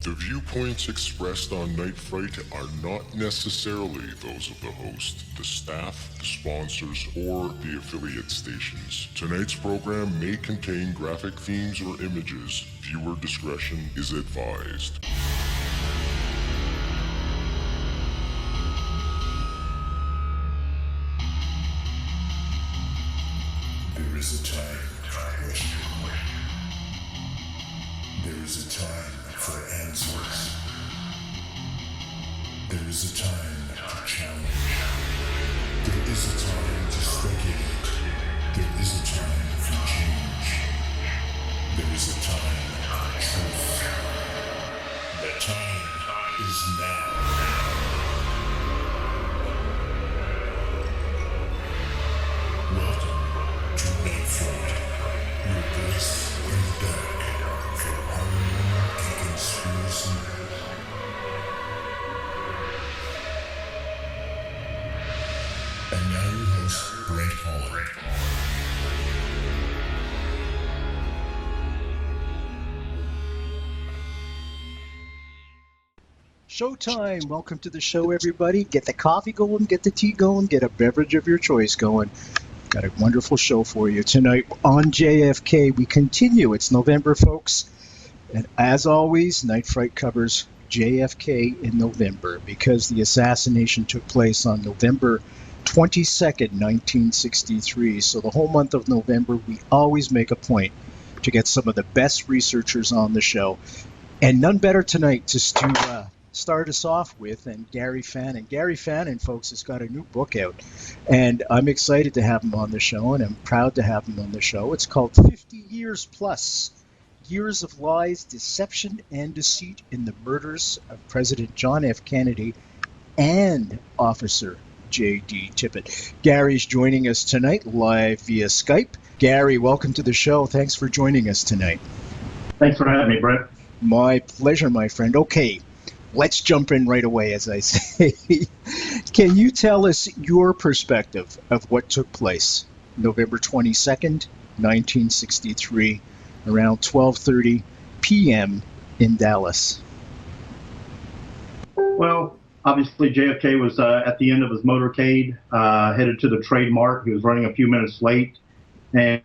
The viewpoints expressed on Night Fright are not necessarily those of the host, the staff, the sponsors, or the affiliate stations. Tonight's program may contain graphic themes or images. Viewer discretion is advised. There is a time for question. There is a time for answers. There is a time to challenge. There is a time to speculate. There is a time for change. There is a time for truth. The time is now. Welcome to Night Fright, your voice in the dark for horror and conspiracy. And now your host, Brent Holland. Showtime! Welcome to the show, everybody. Get the coffee going, get the tea going, get a beverage of your choice going. Got a wonderful show for you tonight on JFK. We continue. It's November, folks. And as always, Night Fright covers JFK in November because the assassination took place on November 22nd, 1963. So the whole month of November, we always make a point to get some of the best researchers on the show. And none better tonight just to start us off with, and Gary Fannin. Gary Fannin, folks, has got a new book out, and I'm excited to have him on the show, and I'm proud to have him on the show. It's called 50 Years Plus, Years of Lies, Deception, and Deceit in the Murders of President John F. Kennedy and Officer J.D. Tippet. Gary's joining us tonight live via Skype. Gary, welcome to the show. Thanks for joining us tonight. Thanks for having me, Brett. My pleasure, my friend. Okay, let's jump in right away, as I say. Can you tell us your perspective of what took place November 22nd, 1963, around 12:30 p.m. in Dallas? Well, obviously JFK was at the end of his motorcade, headed to the Trade Mart. He was running a few minutes late, and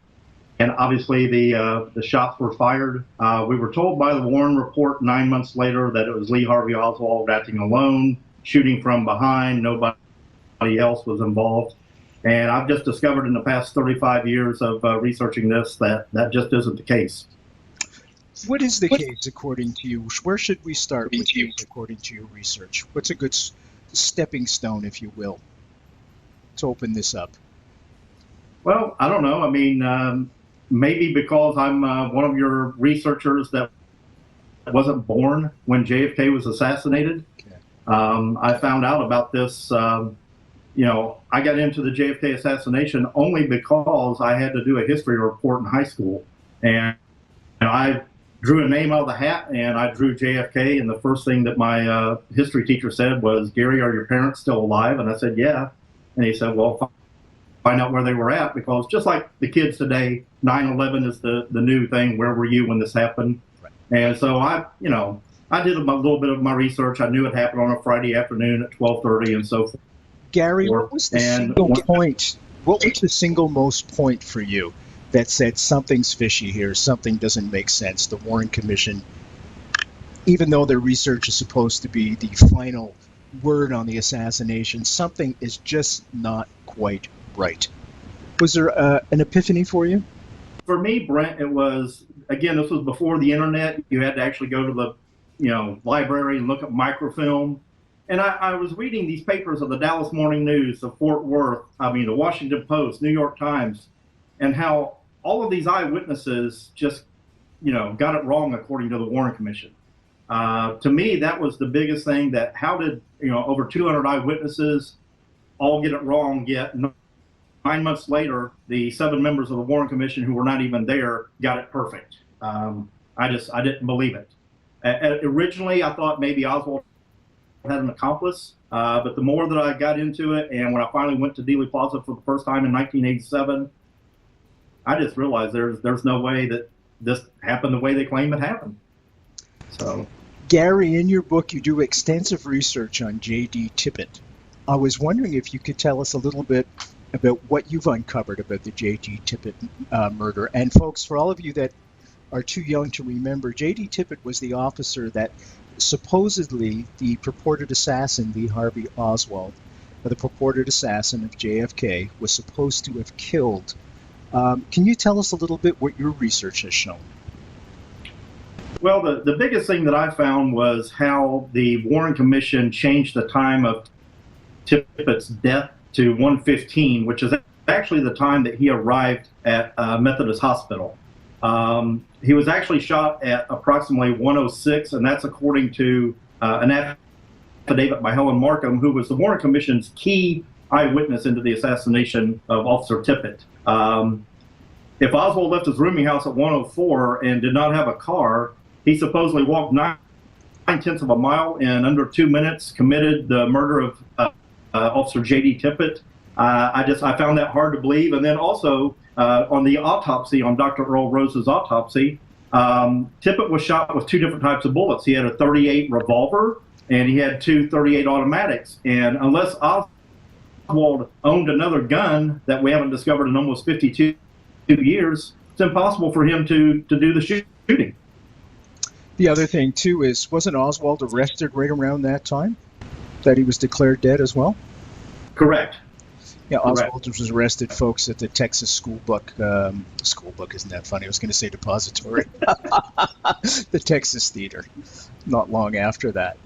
obviously the shots were fired. We were told by the Warren report 9 months later that it was Lee Harvey Oswald acting alone, shooting from behind. Nobody else was involved. And I've just discovered in the past 35 years of researching this that just isn't the case. What is the case according to you? Where should we start with you according to your research? What's a good stepping stone, if you will, to open this up? Well, I don't know. I mean, maybe because I'm one of your researchers that wasn't born when JFK was assassinated. Okay. I found out about this, I got into the JFK assassination only because I had to do a history report in high school. And I drew a name out of the hat, and I drew JFK, and the first thing that my history teacher said was, "Gary, are your parents still alive?" And I said, "Yeah." And he said, "Well, find out where they were at," because just like the kids today, 9/11 is the new thing. Where were you when this happened? Right. And so I did a little bit of my research. I knew it happened on a Friday afternoon at 12:30 and so forth. Gary, what was the single point? What was the single most point for you that said something's fishy here, something doesn't make sense? The Warren Commission, even though their research is supposed to be the final word on the assassination, something is just not quite right. Was there an epiphany for you? For me, Brent, it was, again, this was before the internet. You had to actually go to the library and look at microfilm. And I was reading these papers of the Dallas Morning News, the Fort Worth, the Washington Post, New York Times, and how all of these eyewitnesses just, got it wrong according to the Warren Commission. To me, that was the biggest thing, that how did, over 200 eyewitnesses all get it wrong, yet 9 months later, the 7 members of the Warren Commission who were not even there got it perfect. I didn't believe it. Originally, I thought maybe Oswald had an accomplice, but the more that I got into it, and when I finally went to Dealey Plaza for the first time in 1987, I just realized there's no way that this happened the way they claim it happened. So Gary, in your book, you do extensive research on J.D. Tippet. I was wondering if you could tell us a little bit about what you've uncovered about the J.D. Tippet murder. And folks, for all of you that are too young to remember, J.D. Tippet was the officer that supposedly the purported assassin, Lee Harvey Oswald, the purported assassin of JFK, was supposed to have killed. Can you tell us a little bit what your research has shown? Well, the biggest thing that I found was how the Warren Commission changed the time of Tippet's death to 1:15, which is actually the time that he arrived at Methodist Hospital. He was actually shot at approximately 1:06, and that's according to an affidavit by Helen Markham, who was the Warren Commission's key eyewitness into the assassination of Officer Tippet. If Oswald left his rooming house at 1:04 and did not have a car, he supposedly walked 9/10 of a mile in under 2 minutes, committed the murder of Officer J.D. Tippet. I found that hard to believe. And then also on the autopsy, on Dr. Earl Rose's autopsy, Tippet was shot with 2 different types of bullets. He had a .38 revolver and he had 2 .38 automatics. And unless Oswald owned another gun that we haven't discovered in almost 52 years, it's impossible for him to do the shooting. The other thing, too, is wasn't Oswald arrested right around that time that he was declared dead as well? Correct. Yeah, Oswald was arrested, folks, at the Texas School Book. School Book, isn't that funny? I was going to say depository. The Texas Theater, not long after that.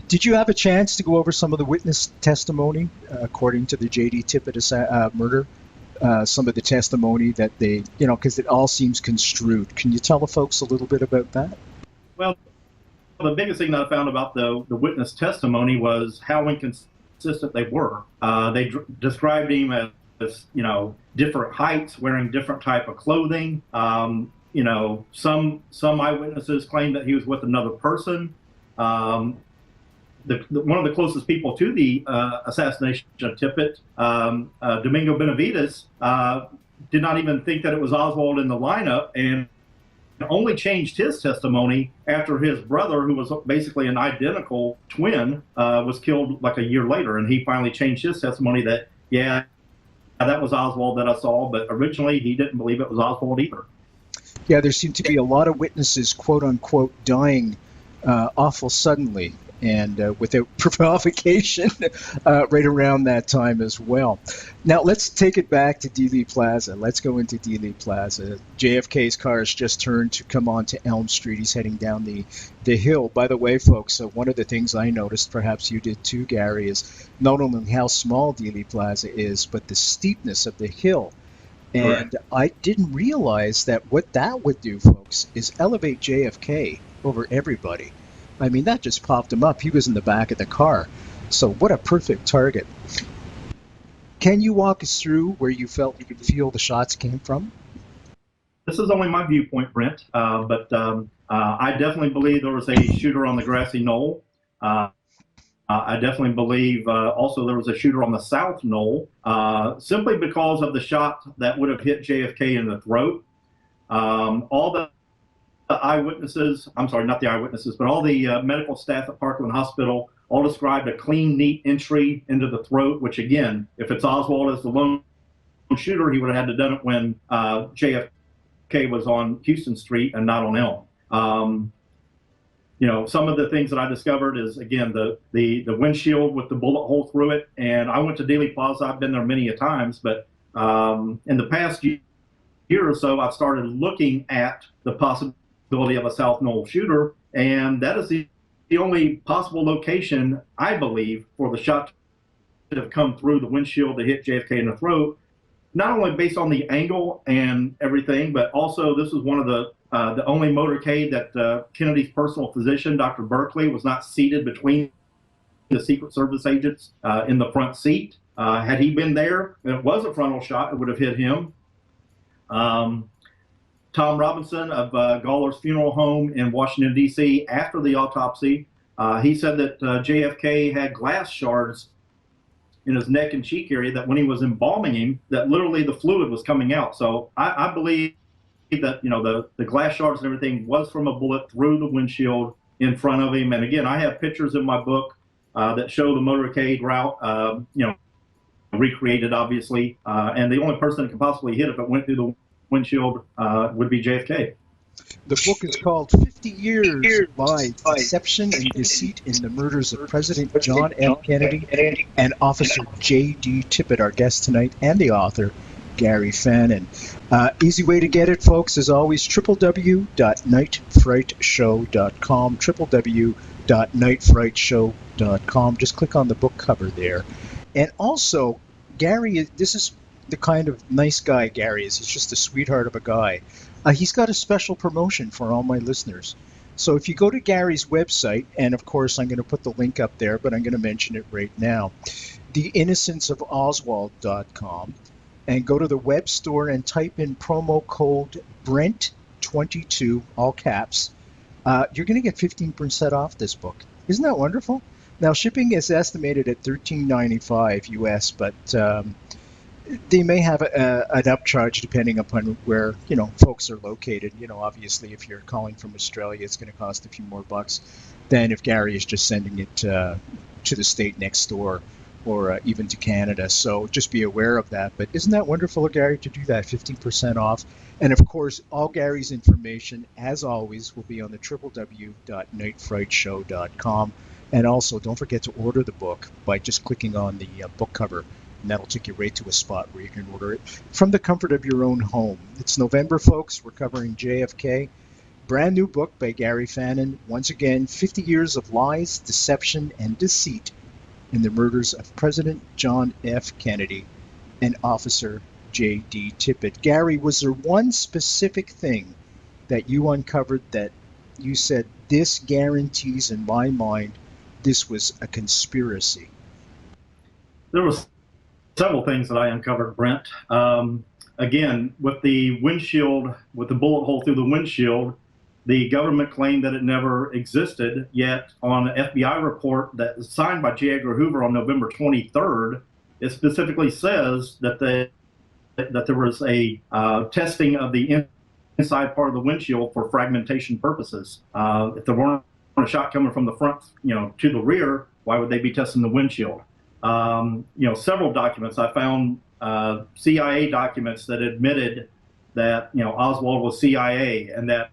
Did you have a chance to go over some of the witness testimony according to the J.D. Tippet murder? Some of the testimony that they, because it all seems construed. Can you tell the folks a little bit about that? Well, the biggest thing that I found about the witness testimony was how inconsistent they were. They described him as, different heights, wearing different type of clothing. Some eyewitnesses claimed that he was with another person. One of the closest people to the assassination of Tippet, Domingo Benavides, did not even think that it was Oswald in the lineup, and only changed his testimony after his brother, who was basically an identical twin, was killed like a year later. And he finally changed his testimony that, yeah, that was Oswald that I saw, but originally he didn't believe it was Oswald either. Yeah, there seemed to be a lot of witnesses, quote unquote, dying awful suddenly and without provocation right around that time as well. Now, let's take it back to Dealey Plaza. Let's go into Dealey Plaza. JFK's car has just turned to come on to Elm Street. He's heading down the hill. By the way, folks, one of the things I noticed, perhaps you did too, Gary, is not only how small Dealey Plaza is, but the steepness of the hill. And Correct. I didn't realize that what that would do, folks, is elevate JFK over everybody. I mean, that just popped him up. He was in the back of the car. So what a perfect target. Can you walk us through where you felt you could feel the shots came from? This is only my viewpoint, Brent, but I definitely believe there was a shooter on the Grassy Knoll. I definitely believe also there was a shooter on the South Knoll, simply because of the shot that would have hit JFK in the throat. All the eyewitnesses, I'm sorry, not the eyewitnesses, but all the medical staff at Parkland Hospital all described a clean, neat entry into the throat, which again, if it's Oswald as the lone shooter, he would have had to done it when JFK was on Houston Street and not on Elm. Some of the things that I discovered is, again, the windshield with the bullet hole through it. And I went to Dealey Plaza. I've been there many a times, but in the past year or so, I've started looking at the possibility of a South Knoll shooter, and that is the only possible location, I believe, for the shot to have come through the windshield to hit JFK in the throat, not only based on the angle and everything, but also this was one of the only motorcade that Kennedy's personal physician, Dr. Berkeley, was not seated between the Secret Service agents in the front seat. Had he been there, and it was a frontal shot, it would have hit him. Tom Robinson of Gawler's Funeral Home in Washington, D.C., after the autopsy, he said that JFK had glass shards in his neck and cheek area, that when he was embalming him, that literally the fluid was coming out. So I believe that, the glass shards and everything was from a bullet through the windshield in front of him. And again, I have pictures in my book that show the motorcade route, recreated, obviously. And the only person that could possibly hit if it went through the windshield would be JFK. The book is called 50 Years by Deception and Deceit in the Murders of President John F. Kennedy and Officer J.D. Tippet, our guest tonight, and the author, Gary Fannin. Easy way to get it, folks, as always, www.nightfrightshow.com, www.nightfrightshow.com. Just click on the book cover there. And also, Gary, this is the kind of nice guy Gary is. He's just a sweetheart of a guy. He's got a special promotion for all my listeners. So if you go to Gary's website, and of course I'm going to put the link up there, but I'm going to mention it right now, theinnocenceofoswald.com, and go to the web store and type in promo code Brent22, all caps, you're going to get 15% off this book. Isn't that wonderful? Now, shipping is estimated at $13.95 US, but they may have an upcharge depending upon where folks are located. Obviously, if you're calling from Australia, it's going to cost a few more bucks than if Gary is just sending it to the state next door, or even to Canada. So just be aware of that. But isn't that wonderful of Gary to do that? 15% off. And of course, all Gary's information, as always, will be on the www.nightfrightshow.com. And also, don't forget to order the book by just clicking on the book cover. And that'll take you right to a spot where you can order it from the comfort of your own home. It's November, folks. We're covering JFK. Brand new book by Gary Fannin. Once again, 50 years of lies, deception, and deceit in the murders of President John F. Kennedy and Officer J.D. Tippet. Gary, was there one specific thing that you uncovered that you said, this guarantees in my mind this was a conspiracy? There was several things that I uncovered, Brent. Again, with the windshield, with the bullet hole through the windshield, the government claimed that it never existed, yet on an FBI report that was signed by J. Edgar Hoover on November 23rd, it specifically says that there was a testing of the inside part of the windshield for fragmentation purposes. If there weren't a shot coming from the front, to the rear, why would they be testing the windshield? Several documents I found, CIA documents that admitted that Oswald was CIA, and that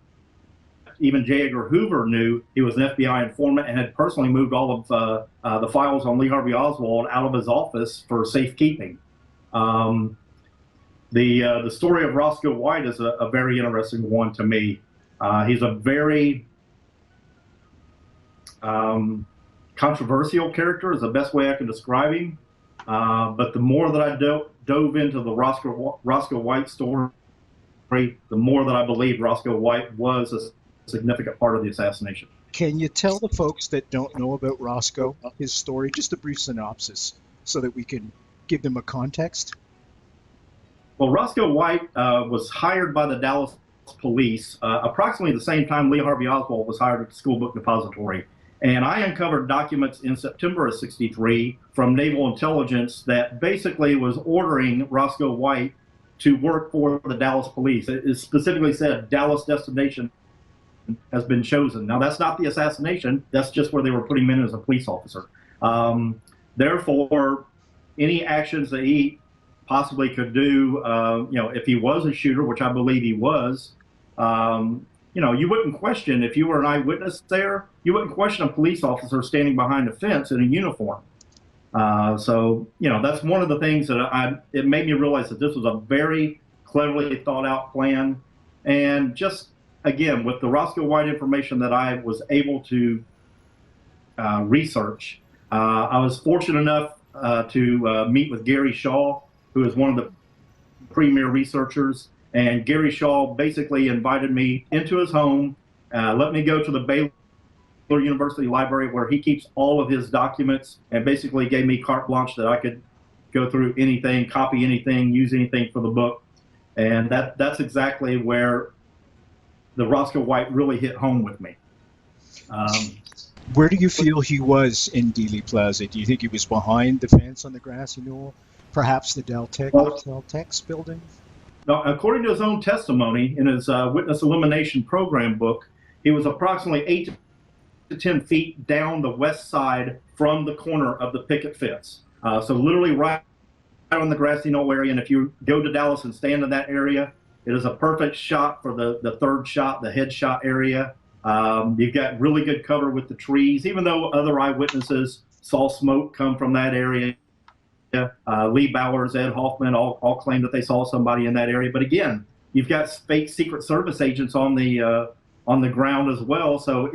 even J. Edgar Hoover knew he was an FBI informant and had personally moved all of the files on Lee Harvey Oswald out of his office for safekeeping. The story of Roscoe White is a very interesting one to me. He's a very controversial character is the best way I can describe him. But the more that I dove into the Roscoe White story, the more that I believe Roscoe White was a significant part of the assassination. Can you tell the folks that don't know about Roscoe, his story, just a brief synopsis so that we can give them a context? Well, Roscoe White was hired by the Dallas police approximately the same time Lee Harvey Oswald was hired at the School Book Depository. And I uncovered documents in September of '63 from Naval Intelligence that basically was ordering Roscoe White to work for the Dallas police. It specifically said Dallas destination has been chosen. Now, that's not the assassination. That's just where they were putting him in as a police officer. Therefore, any actions that he possibly could do, if he was a shooter, which I believe he was, you wouldn't question, if you were an eyewitness there, you wouldn't question a police officer standing behind a fence in a uniform. So that's one of the things that it made me realize that this was a very cleverly thought out plan. And just, again, with the Roscoe White information that I was able to research, I was fortunate enough to meet with Gary Shaw, who is one of the premier researchers. And Gary Shaw basically invited me into his home, let me go to the Baylor University Library where he keeps all of his documents, and basically gave me carte blanche that I could go through anything, copy anything, use anything for the book. And that's exactly where the Roscoe White really hit home with me. Where do you feel he was in Dealey Plaza? Do you think he was behind the fence on the Grassy Knoll? Perhaps the Deltex building? Now, according to his own testimony in his Witness Elimination Program book, he was approximately 8 to 10 feet down the west side from the corner of the picket fence. So literally right on the Grassy Knoll area. And if you go to Dallas and stand in that area, it is a perfect shot for the third shot, the headshot area. You've got really good cover with the trees, even though other eyewitnesses saw smoke come from that area. Lee Bowers, Ed Hoffman all claim that they saw somebody in that area. But again, you've got fake Secret Service agents on the ground as well. So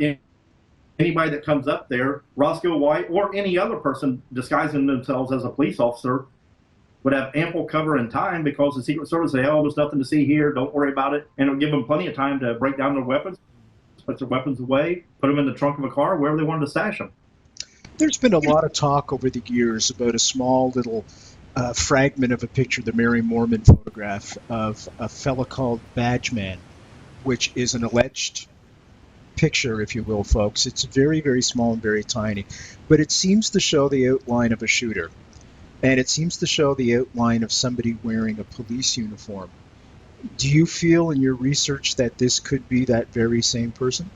anybody that comes up there, Roscoe White or any other person disguising themselves as a police officer, would have ample cover and time, because the Secret Service say, oh, there's nothing to see here, don't worry about it. And it'll give them plenty of time to break down their weapons, put their weapons away, put them in the trunk of a car, wherever they wanted to stash them. There's been a lot of talk over the years about a small little fragment of a picture, the Mary Mormon photograph of a fella called Badgeman, which is an alleged picture, if you will, folks. It's very, very small and very tiny, but it seems to show the outline of a shooter. And it seems to show the outline of somebody wearing a police uniform. Do you feel in your research that this could be that very same person?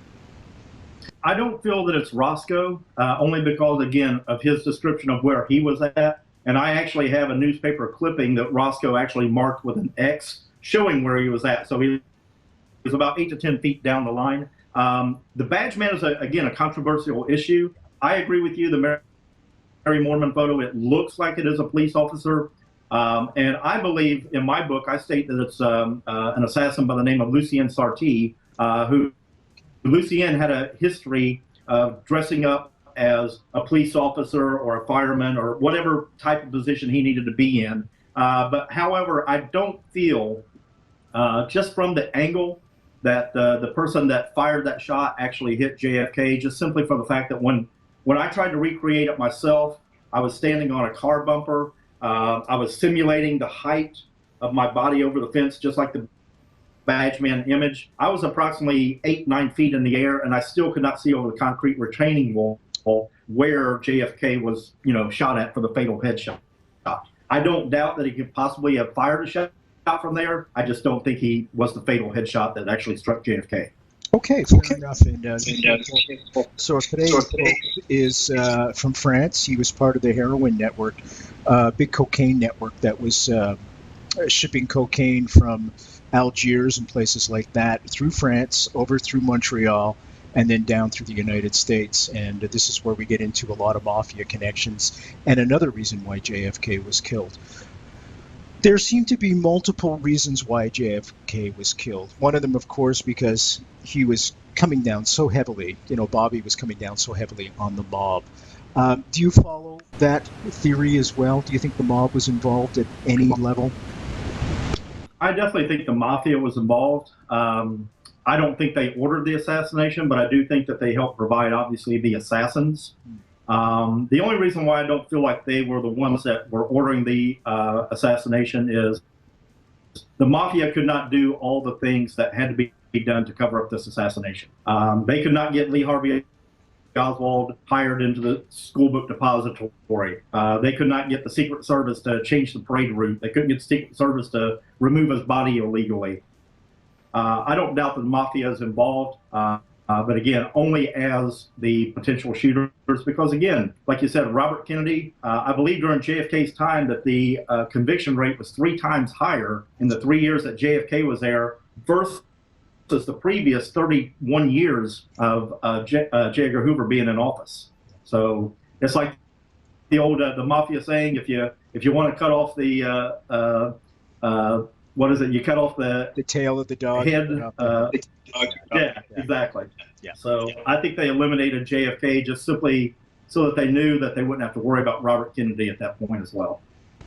I don't feel that it's Roscoe, only because, again, of his description of where he was at. And I actually have a newspaper clipping that Roscoe actually marked with an X showing where he was at. So he was about 8 to 10 feet down the line. The Badgeman is, again, a controversial issue. I agree with you. The Mary Mormon photo, it looks like it is a police officer. And I believe in my book, I state that it's an assassin by the name of Lucien Sarti, who Lucien had a history of dressing up as a police officer or a fireman or whatever type of position he needed to be in. But however, I don't feel, just from the angle that the person that fired that shot actually hit JFK, just simply for the fact that when I tried to recreate it myself, I was standing on a car bumper. I was simulating the height of my body over the fence, just like the Badgeman image. I was approximately 8-9 feet in the air, and I still could not see over the concrete retaining wall where JFK was, shot at for the fatal headshot. I don't doubt that he could possibly have fired a shot from there. I just don't think he was the fatal headshot that actually struck JFK. Okay, fair enough. And so today is from France. He was part of the heroin network, big cocaine network that was shipping cocaine from Algiers and places like that through France, over through Montreal, and then down through the United States. And this is where we get into a lot of mafia connections and another reason why JFK was killed. There seem to be multiple reasons why JFK was killed. One of them, of course, because he was coming down so heavily, Bobby was coming down so heavily on the mob. Do you follow that theory as well? Do you think the mob was involved at any level? I definitely think the Mafia was involved. I don't think they ordered the assassination, but I do think that they helped provide, obviously, the assassins. The only reason why I don't feel like they were the ones that were ordering the assassination is the Mafia could not do all the things that had to be done to cover up this assassination. They could not get Lee Harvey Oswald hired into the school book depository. They could not get the Secret Service to change the parade route. They couldn't get the Secret Service to remove his body illegally. I don't doubt that the Mafia is involved. But again, only as the potential shooters, because again, like you said, Robert Kennedy, I believe during JFK's time that the conviction rate was 3 times higher in the 3 years that JFK was there versus the previous 31 years of J. Edgar Hoover being in office. So it's like the old the Mafia saying, if you want to cut off the what is it? You cut off the tail of the dog head. Yeah, exactly. Yeah. So I think they eliminated JFK just simply so that they knew that they wouldn't have to worry about Robert Kennedy at that point as well.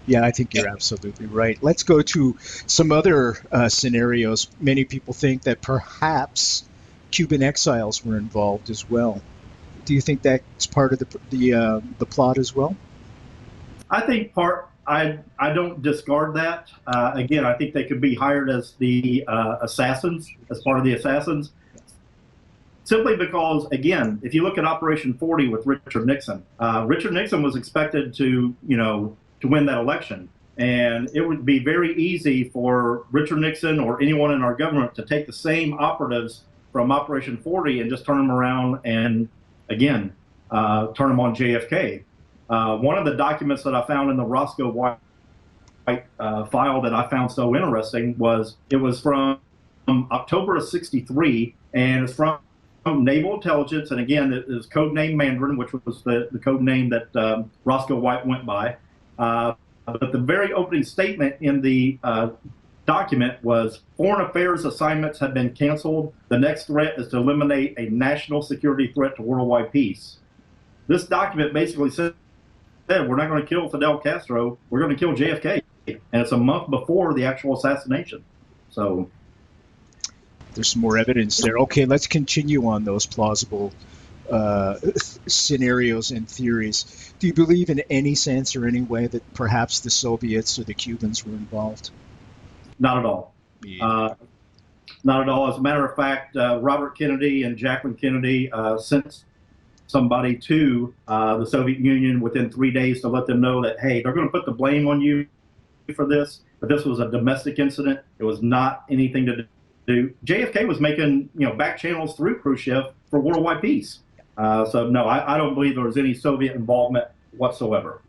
Yeah, I think you're absolutely right. Let's go to some other scenarios. Many people think that perhaps Cuban exiles were involved as well. Do you think that's part of the plot as well? I think I don't discard that. Again, I think they could be hired as the assassins, as part of the assassins, simply because, again, if you look at Operation 40 with Richard Nixon was expected to win that election. And it would be very easy for Richard Nixon or anyone in our government to take the same operatives from Operation 40 and just turn them around and again, turn them on JFK. One of the documents that I found in the Roscoe White file that I found so interesting was it was from October of '63, and it's from Naval Intelligence, and again, it is codename Mandarin, which was the code name that Roscoe White went by. But the very opening statement in the document was, "Foreign affairs assignments have been canceled. The next threat is to eliminate a national security threat to worldwide peace." This document basically said, we're not going to kill Fidel Castro, we're going to kill JFK. And it's a month before the actual assassination. So there's some more evidence there. Okay, let's continue on those plausible scenarios and theories. Do you believe in any sense or any way that perhaps the Soviets or the Cubans were involved? Not at all. Yeah. Not at all. As a matter of fact, Robert Kennedy and Jacqueline Kennedy sent somebody to the Soviet Union within 3 days to let them know that, hey, they're going to put the blame on you for this, but this was a domestic incident. It was not anything to do. JFK was making, back channels through Khrushchev for worldwide peace. So no, I don't believe there was any Soviet involvement whatsoever.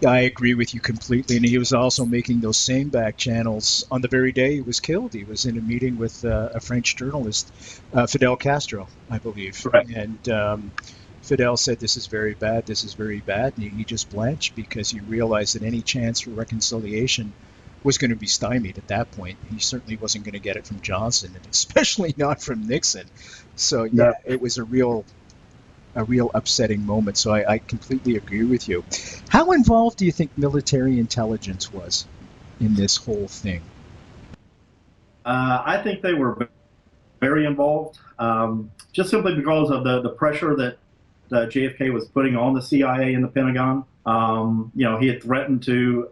I agree with you completely, and he was also making those same back channels on the very day he was killed. He was in a meeting with a French journalist, Fidel Castro, I believe. Correct. And Fidel said, this is very bad, this is very bad, and he just blanched because he realized that any chance for reconciliation was going to be stymied at that point. He certainly wasn't going to get it from Johnson, and especially not from Nixon. So yeah, it was a real upsetting moment. So I completely agree with you. How involved do you think military intelligence was in this whole thing? I think they were very involved, just simply because of the pressure that JFK was putting on the CIA and the Pentagon. He had threatened to,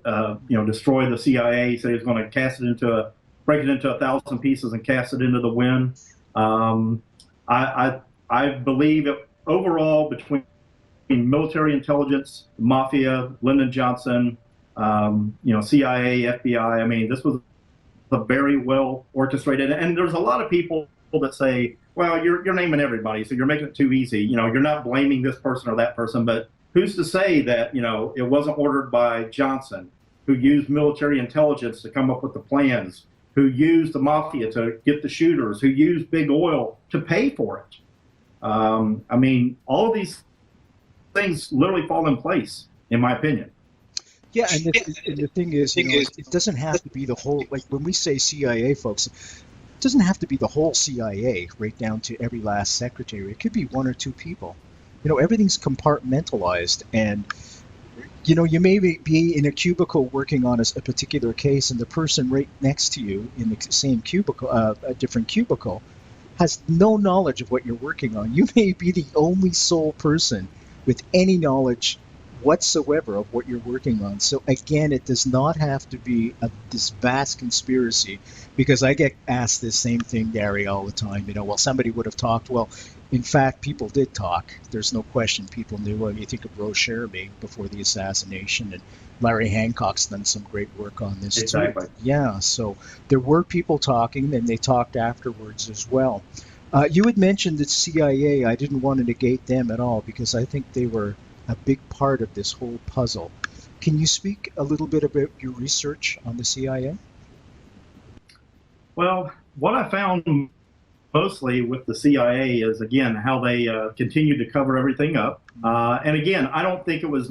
destroy the CIA. He said he was going to break it into 1,000 pieces and cast it into the wind. I believe overall between military intelligence, Mafia, Lyndon Johnson, CIA, FBI. I mean, this was a very well orchestrated. And there's a lot of people that say, well, you're naming everybody, so you're making it too easy. You're not blaming this person or that person, but who's to say that, it wasn't ordered by Johnson, who used military intelligence to come up with the plans, who used the Mafia to get the shooters, who used big oil to pay for it. I mean, all of these things literally fall in place, in my opinion. Yeah, and the thing is, it doesn't have to be the whole, like when we say CIA, folks, it doesn't have to be the whole CIA right down to every last secretary. It could be one or two people. Everything's compartmentalized, and you may be in a cubicle working on a particular case, and the person right next to you in the same cubicle, a different cubicle, has no knowledge of what you're working on. You may be the only sole person with any knowledge whatsoever of what you're working on. So again, it does not have to be this vast conspiracy, because I get asked this same thing, Gary, all the time. Well, somebody would have talked. Well, in fact, people did talk. There's no question people knew. When you think of Rose Shereby before the assassination, and Larry Hancock's done some great work on this exactly. too. Yeah, so there were people talking, and they talked afterwards as well. You had mentioned the CIA. I didn't want to negate them at all, because I think they were a big part of this whole puzzle. Can you speak a little bit about your research on the CIA? Well, what I found mostly with the CIA is, again, how they continued to cover everything up. And again, I don't think it was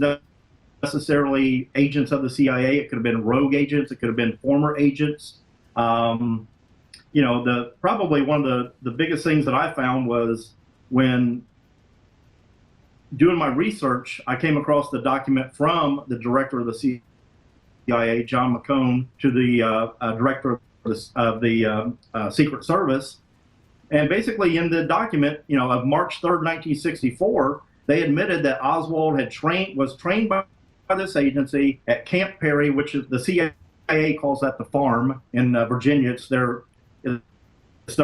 necessarily agents of the CIA. It could have been rogue agents. It could have been former agents. Probably one of the biggest things that I found was when doing my research, I came across the document from the director of the CIA, John McCone, to the director of the Secret Service. And basically in the document, of March 3rd, 1964, they admitted that Oswald was trained by this agency at Camp Perry, which is the CIA calls that the farm in Virginia. It's their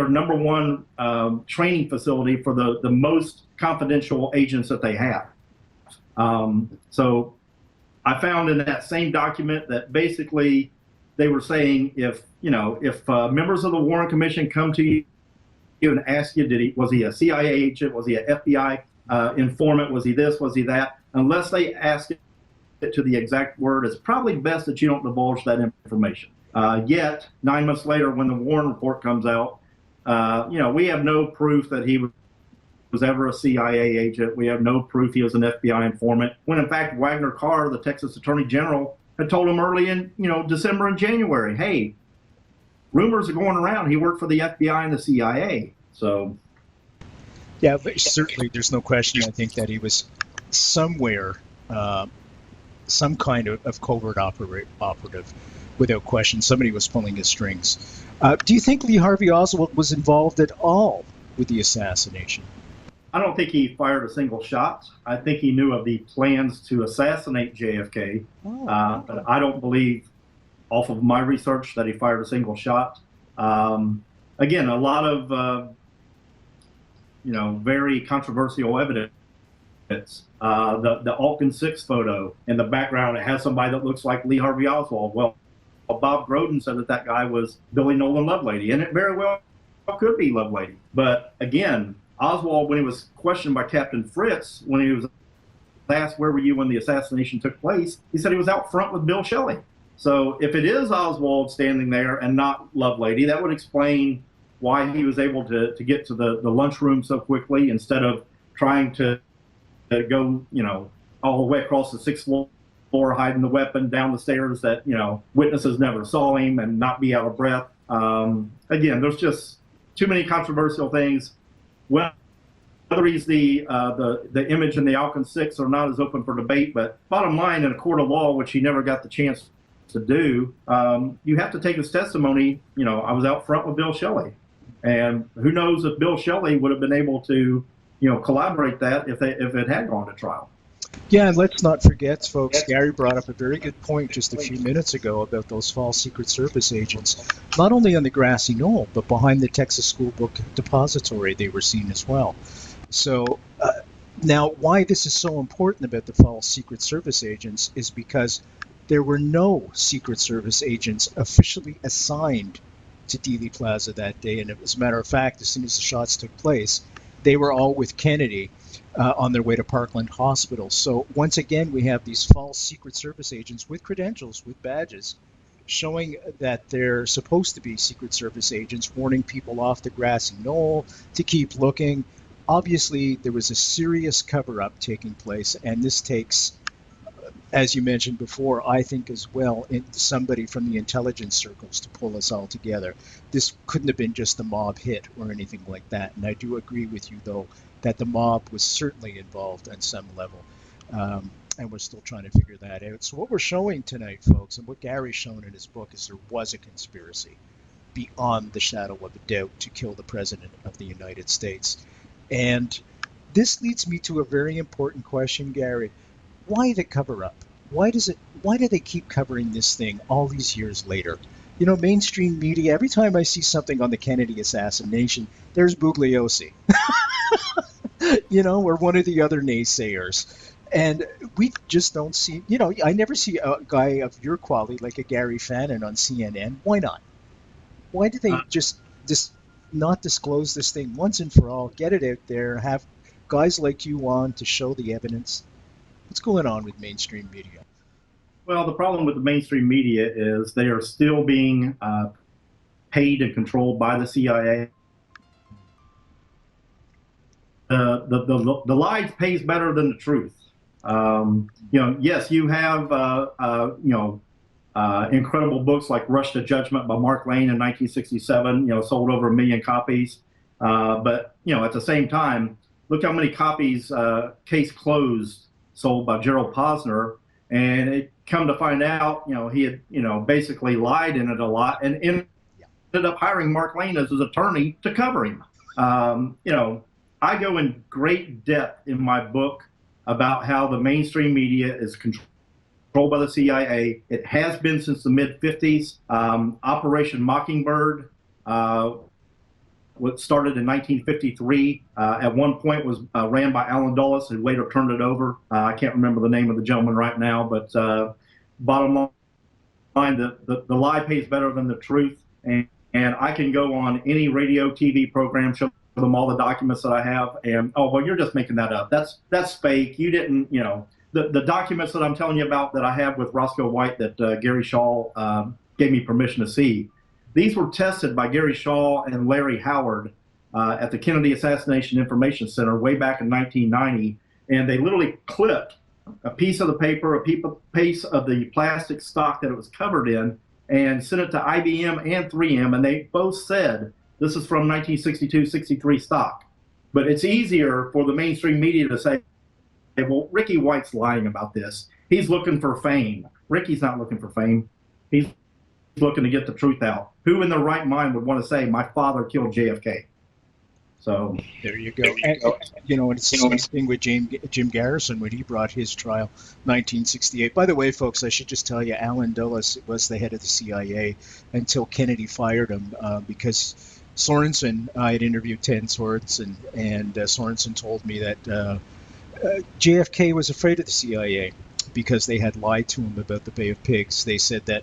number one training facility for the most confidential agents that they have. So I found in that same document that basically they were saying if members of the Warren Commission come to you and ask you, was he a CIA agent, was he an FBI informant, was he this, was he that? Unless they ask it to the exact word, it's probably best that you don't divulge that information. Yet, 9 months later, when the Warren report comes out, we have no proof that he was ever a CIA agent. We have no proof he was an FBI informant. When in fact, Wagner Carr, the Texas Attorney General, had told him early in, December and January, hey, rumors are going around he worked for the FBI and the CIA. So, yeah, but certainly there's no question. I think that he was somewhere, some kind of covert operative, without question. Somebody was pulling his strings. Do you think Lee Harvey Oswald was involved at all with the assassination? I don't think he fired a single shot. I think he knew of the plans to assassinate JFK, but I don't believe, off of my research, that he fired a single shot. Again, a lot of very controversial evidence. The Alkin 6 photo in the background, it has somebody that looks like Lee Harvey Oswald. Well, Bob Groden said that guy was Billy Nolan Lovelady, and it very well could be Lovelady. But again, Oswald, when he was questioned by Captain Fritz, when he was asked, where were you when the assassination took place, he said he was out front with Bill Shelley. So if it is Oswald standing there and not Lovelady, that would explain why he was able to get to the lunchroom so quickly instead of trying to go, all the way across the 6th floor, hiding the weapon down the stairs that, witnesses never saw him, and not be out of breath. Again, there's just too many controversial things. Whether he's the image in the Alkin 6 or not is open for debate, but bottom line, in a court of law, which he never got the chance to do, you have to take his testimony, I was out front with Bill Shelley. And who knows if Bill Shelley would have been able to, collaborate that if it had gone to trial. Yeah, and let's not forget, folks, Gary brought up a very good point just a few minutes ago about those false Secret Service agents, not only on the Grassy Knoll, but behind the Texas School Book Depository, they were seen as well. So now why this is so important about the false Secret Service agents is because there were no Secret Service agents officially assigned to Dealey Plaza that day. And as a matter of fact, as soon as the shots took place, they were all with Kennedy on their way to Parkland Hospital. So once again, we have these false Secret Service agents with credentials, with badges, showing that they're supposed to be Secret Service agents, warning people off the Grassy Knoll to keep looking. Obviously, there was a serious cover-up taking place, and this takes, as you mentioned before, I think as well, somebody from the intelligence circles to pull us all together. This couldn't have been just a mob hit or anything like that. And I do agree with you, though, that the mob was certainly involved on some level. And we're still trying to figure that out. So what we're showing tonight, folks, and what Gary's shown in his book, is there was a conspiracy beyond the shadow of a doubt to kill the President of the United States. And this leads me to a very important question, Gary. Why the cover-up? Why do they keep covering this thing all these years later? Mainstream media, every time I see something on the Kennedy assassination, there's Bugliosi, or one of the other naysayers. And we just don't see, I never see a guy of your quality like a Gary Fannin on CNN. Why not? Why do they just not disclose this thing once and for all, get it out there, have guys like you on to show the evidence? What's going on with mainstream media? Well, the problem with the mainstream media is they are still being paid and controlled by the CIA. The lies pays better than the truth. Yes, you have incredible books like Rush to Judgment by Mark Lane in 1967. Sold over 1 million copies. But at the same time, look how many copies Case Closed sold by Gerald Posner, and it come to find out, he had, basically lied in it a lot, and ended up hiring Mark Lane as his attorney to cover him. I go in great depth in my book about how the mainstream media is controlled by the CIA. It has been since the mid-50s. Operation Mockingbird, what started in 1953, at one point was ran by Alan Dulles, who later turned it over. I can't remember the name of the gentleman right now, but bottom line, the lie pays better than the truth. And I can go on any radio, TV program, show them all the documents that I have, and oh well, you're just making that up. That's fake. You didn't, the documents that I'm telling you about that I have with Roscoe White that Gary Shaw gave me permission to see. These were tested by Gary Shaw and Larry Howard at the Kennedy Assassination Information Center way back in 1990, and they literally clipped a piece of the paper, a piece of the plastic stock that it was covered in, and sent it to IBM and 3M, and they both said this is from 1962-63 stock. But it's easier for the mainstream media to say, well, Ricky White's lying about this. He's looking for fame. Ricky's not looking for fame. He's looking to get the truth out. Who in their right mind would want to say, my father killed JFK? So there you go. And, it's the same thing with Jim Garrison when he brought his trial, 1968. By the way, folks, I should just tell you, Allen Dulles was the head of the CIA until Kennedy fired him because Sorensen, I had interviewed Ted Sorensen, and Sorensen told me that JFK was afraid of the CIA because they had lied to him about the Bay of Pigs. They said that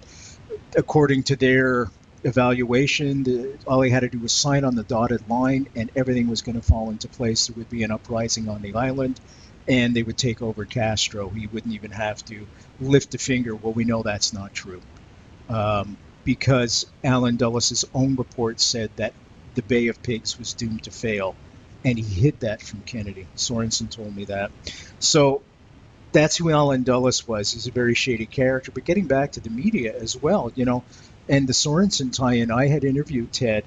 according to their evaluation, all he had to do was sign on the dotted line and everything was going to fall into place. There would be an uprising on the island and they would take over Castro. He wouldn't even have to lift a finger. Well, we know that's not true because Allen Dulles' own report said that the Bay of Pigs was doomed to fail, and he hid that from Kennedy. Sorensen told me that. So that's who Allen Dulles was. He's a very shady character. But getting back to the media as well, and the Sorensen tie-in, I had interviewed Ted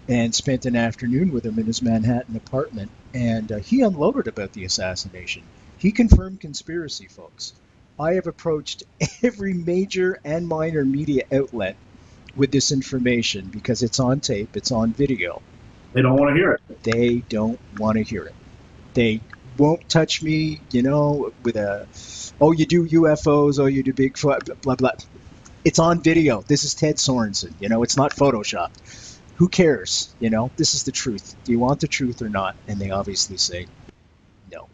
and spent an afternoon with him in his Manhattan apartment, and he unloaded about the assassination. He confirmed conspiracy, folks. I have approached every major and minor media outlet with this information because it's on tape, it's on video. They don't want to hear it. They don't want to hear it. They won't touch me, with oh, you do UFOs, oh, you do Bigfoot, blah, blah, blah. It's on video. This is Ted Sorensen. It's not Photoshopped. Who cares? This is the truth. Do you want the truth or not? And they obviously say no.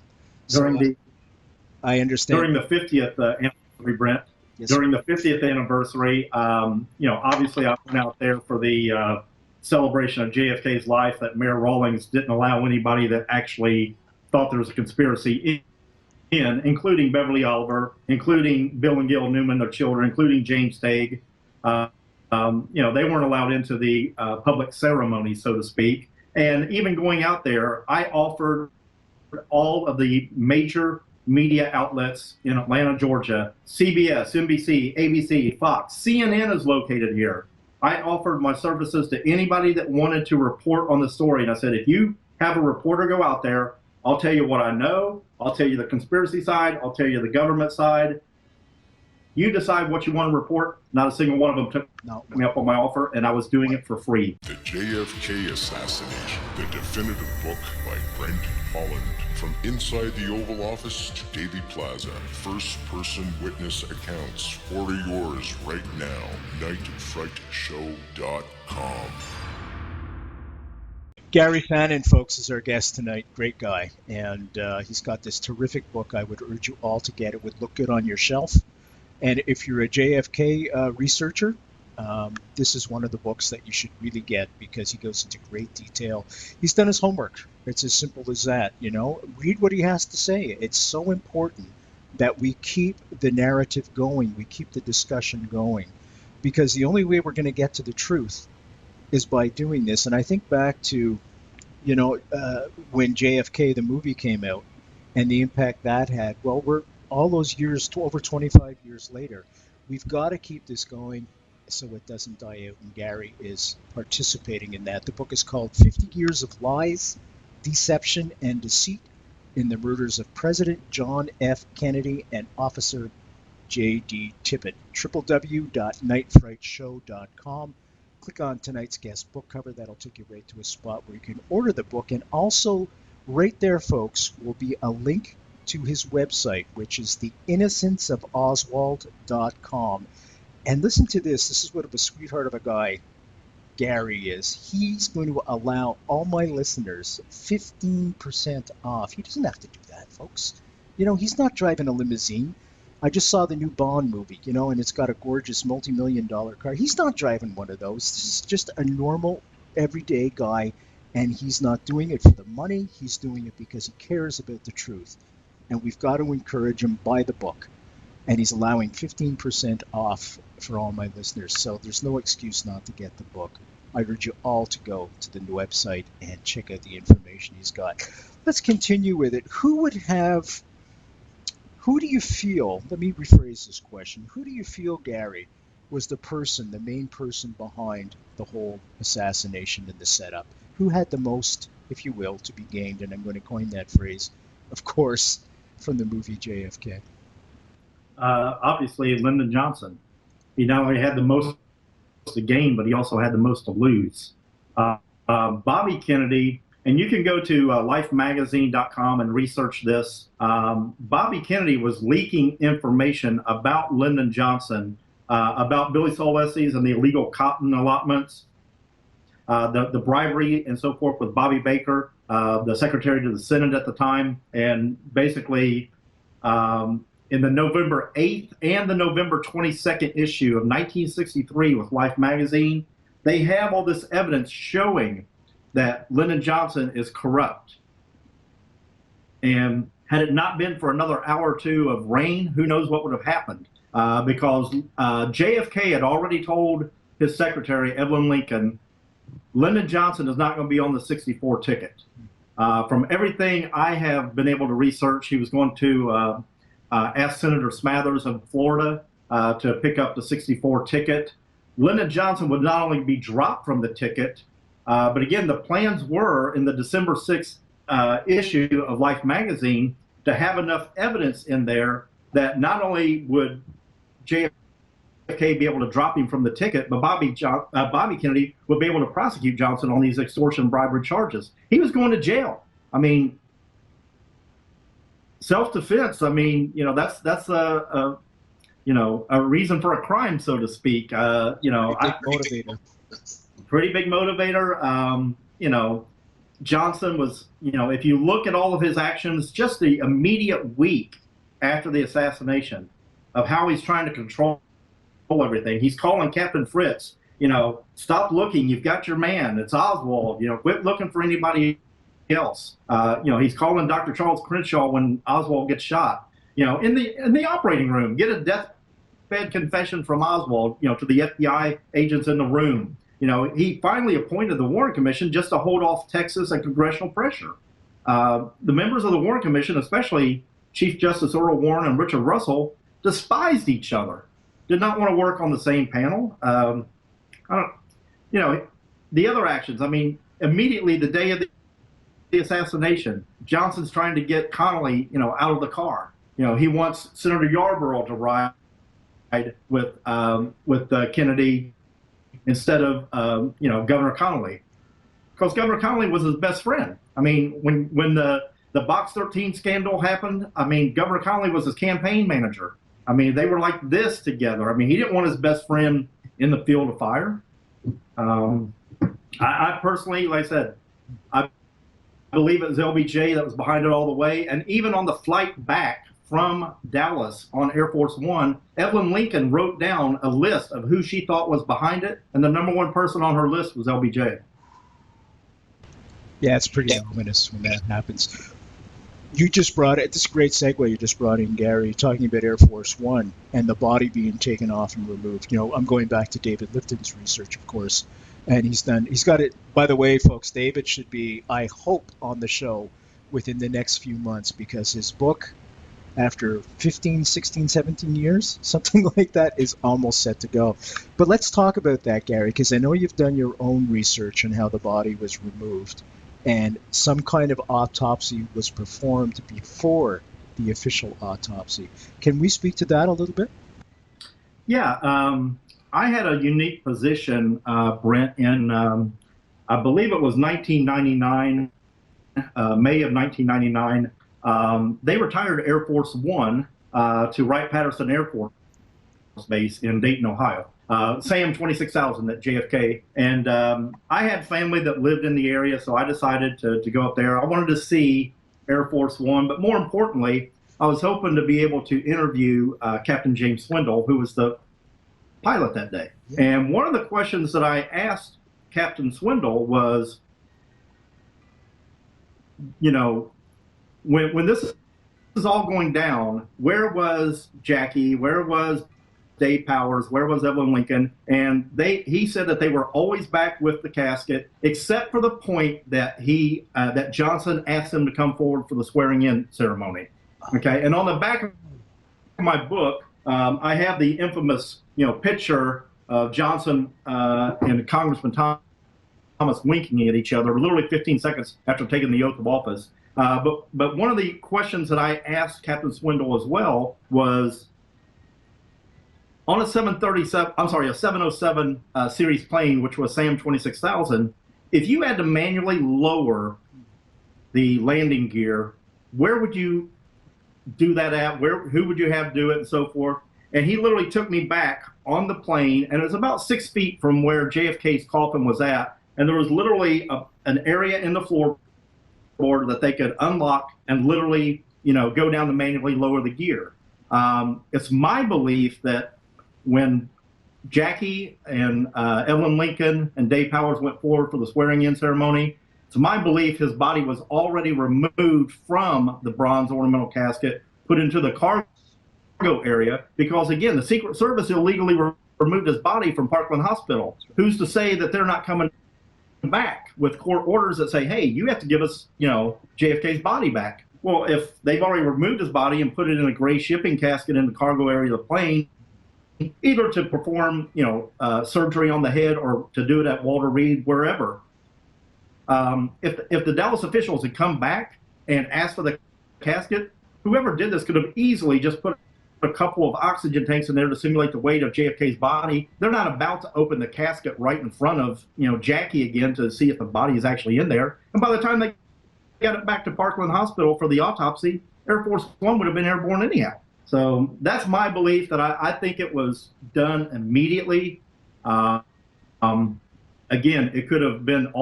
I understand. During the 50th anniversary, Brent, yes, during the 50th anniversary, obviously I went out there for the celebration of JFK's life that Mayor Rawlings didn't allow anybody that actually thought there was a conspiracy in, including Beverly Oliver, including Bill and Gil Newman, their children, including James Tague. They weren't allowed into the public ceremony, so to speak. And even going out there, I offered all of the major media outlets in Atlanta, Georgia, CBS, NBC, ABC, Fox, CNN is located here. I offered my services to anybody that wanted to report on the story. And I said, if you have a reporter go out there, I'll tell you what I know. I'll tell you the conspiracy side. I'll tell you the government side. You decide what you want to report. Not a single one of them took me up on my offer, and I was doing it for free. The JFK Assassination, the definitive book by Brent Holland. From inside the Oval Office to Dealey Plaza, first-person witness accounts. Order yours right now. nightfrightshow.com. Gary Fannin, folks, is our guest tonight. Great guy. And he's got this terrific book. I would urge you all to get it. It would look good on your shelf. And if you're a JFK researcher, this is one of the books that you should really get because he goes into great detail. He's done his homework. It's as simple as that, Read what he has to say. It's so important that we keep the narrative going. We keep the discussion going because the only way we're going to get to the truth is by doing this. And I think back to, when JFK, the movie, came out and the impact that had. Well, we're all those years, over 25 years later, we've got to keep this going so it doesn't die out. And Gary is participating in that. The book is called 50 Years of Lies, Deception, and Deceit in the Murders of President John F. Kennedy and Officer J.D. Tippet. www.nightfrightshow.com. Click on tonight's guest book cover. That'll take you right to a spot where you can order the book. And also, right there, folks, will be a link to his website, which is theinnocenceofoswald.com. And listen to this. This is what a sweetheart of a guy Gary is. He's going to allow all my listeners 15% off. He doesn't have to do that, folks. He's not driving a limousine. I just saw the new Bond movie, and it's got a gorgeous multi-million-dollar car. He's not driving one of those. This is just a normal, everyday guy And he's not doing it for the money. He's doing it because he cares about the truth. And we've got to encourage him, buy the book. And he's allowing 15% off for all my listeners. So there's no excuse not to get the book. I urge you all to go to the website and check out the information he's got. Let's continue with it. Who do you feel, let me rephrase this question, who do you feel, Gary, was the main person behind the whole assassination and the setup? Who had the most, if you will, to be gained? And I'm going to coin that phrase, of course, from the movie JFK. Obviously, Lyndon Johnson. He not only had the most to gain, but he also had the most to lose. Bobby Kennedy, and you can go to lifemagazine.com and research this. Bobby Kennedy was leaking information about Lyndon Johnson, about Billy Solwesi's and the illegal cotton allotments, the bribery and so forth with Bobby Baker, the secretary to the Senate at the time. And basically, in the November 8th and the November 22nd issue of 1963 with Life magazine, they have all this evidence showing that Lyndon Johnson is corrupt. And had it not been for another hour or two of rain, who knows what would have happened? Because JFK had already told his secretary, Evelyn Lincoln, Lyndon Johnson is not going to be on the 64 ticket. From everything I have been able to research, he was going to ask Senator Smathers of Florida to pick up the 64 ticket. Lyndon Johnson would not only be dropped from the ticket, but again, the plans were in the December 6th issue of Life magazine to have enough evidence in there that not only would JFK be able to drop him from the ticket, but Bobby Kennedy would be able to prosecute Johnson on these extortion bribery charges. He was going to jail. I mean, self-defense. I mean, that's a reason for a crime, so to speak. Motivator. Pretty big motivator. Johnson was, if you look at all of his actions, just the immediate week after the assassination, of how he's trying to control everything. He's calling Captain Fritz, stop looking, you've got your man, it's Oswald, quit looking for anybody else. He's calling Dr. Charles Crenshaw when Oswald gets shot. In the operating room, get a deathbed confession from Oswald, to the FBI agents in the room. He finally appointed the Warren Commission just to hold off Texas and congressional pressure. The members of the Warren Commission, especially Chief Justice Earl Warren and Richard Russell, despised each other, did not want to work on the same panel. The other actions, immediately the day of the assassination, Johnson's trying to get Connolly, out of the car. He wants Senator Yarborough to ride with Kennedy instead of, Governor Connolly, because Governor Connolly was his best friend. When the Box 13 scandal happened, Governor Connolly was his campaign manager. They were like this together. He didn't want his best friend in the field of fire. I personally, like I said, I believe it was LBJ that was behind it all the way. And even on the flight back from Dallas on Air Force One, Evelyn Lincoln wrote down a list of who she thought was behind it. And the number one person on her list was LBJ. Yeah, it's pretty ominous when that happens. You just brought it, this is a great segue you just brought in, Gary, talking about Air Force One and the body being taken off and removed. I'm going back to David Lifton's research, of course, and he's got it. By the way, folks, David should be, I hope, on the show within the next few months, because his book, after 15, 16, 17 years, something like that, is almost set to go. But let's talk about that, Gary, because I know you've done your own research on how the body was removed. And some kind of autopsy was performed before the official autopsy. Can we speak to that a little bit? Yeah, I had a unique position, Brent, in, I believe it was 1999, May of 1999. They retired Air Force One to Wright-Patterson Air Force Base in Dayton, Ohio. SAM 26,000 at JFK. And I had family that lived in the area, so I decided to go up there. I wanted to see Air Force One, but more importantly, I was hoping to be able to interview Captain James Swindle, who was the pilot that day. Yeah. And one of the questions that I asked Captain Swindle was, you know, when this is all going down, where was Jackie? Where was Dave Powers? Where was Evelyn Lincoln? And he said that they were always back with the casket, except for the point that that Johnson asked them to come forward for the swearing-in ceremony. Okay, and on the back of my book, I have the infamous, picture of Johnson and Congressman Thomas winking at each other, literally 15 seconds after taking the oath of office. But one of the questions that I asked Captain Swindle as well was, on a 707 series plane, which was SAM 26000, if you had to manually lower the landing gear, where would you do that at? Who would you have do it, and so forth? And he literally took me back on the plane, and it was about 6 feet from where JFK's coffin was at, and there was literally an area in the floorboard that they could unlock and literally, go down to manually lower the gear. It's my belief that when Jackie and Evelyn Lincoln and Dave Powers went forward for the swearing-in ceremony, it's my belief his body was already removed from the bronze ornamental casket, put into the cargo area, because, again, the Secret Service illegally removed his body from Parkland Hospital. Who's to say that they're not coming back with court orders that say, hey, you have to give us, JFK's body back? Well, if they've already removed his body and put it in a gray shipping casket in the cargo area of the plane, either to perform, surgery on the head or to do it at Walter Reed, wherever. If the Dallas officials had come back and asked for the casket, whoever did this could have easily just put a couple of oxygen tanks in there to simulate the weight of JFK's body. They're not about to open the casket right in front of, Jackie again to see if the body is actually in there. And by the time they got it back to Parkland Hospital for the autopsy, Air Force One would have been airborne anyhow. So that's my belief, that I think it was done immediately. Again, it could have been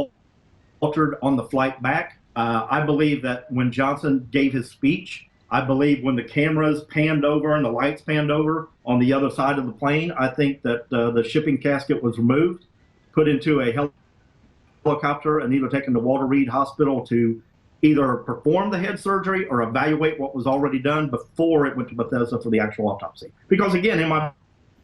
altered on the flight back. I believe that when Johnson gave his speech, I believe when the cameras panned over and the lights panned over on the other side of the plane, I think that the shipping casket was removed, put into a helicopter, and either taken to Walter Reed Hospital to either perform the head surgery or evaluate what was already done before it went to Bethesda for the actual autopsy. Because, again, in my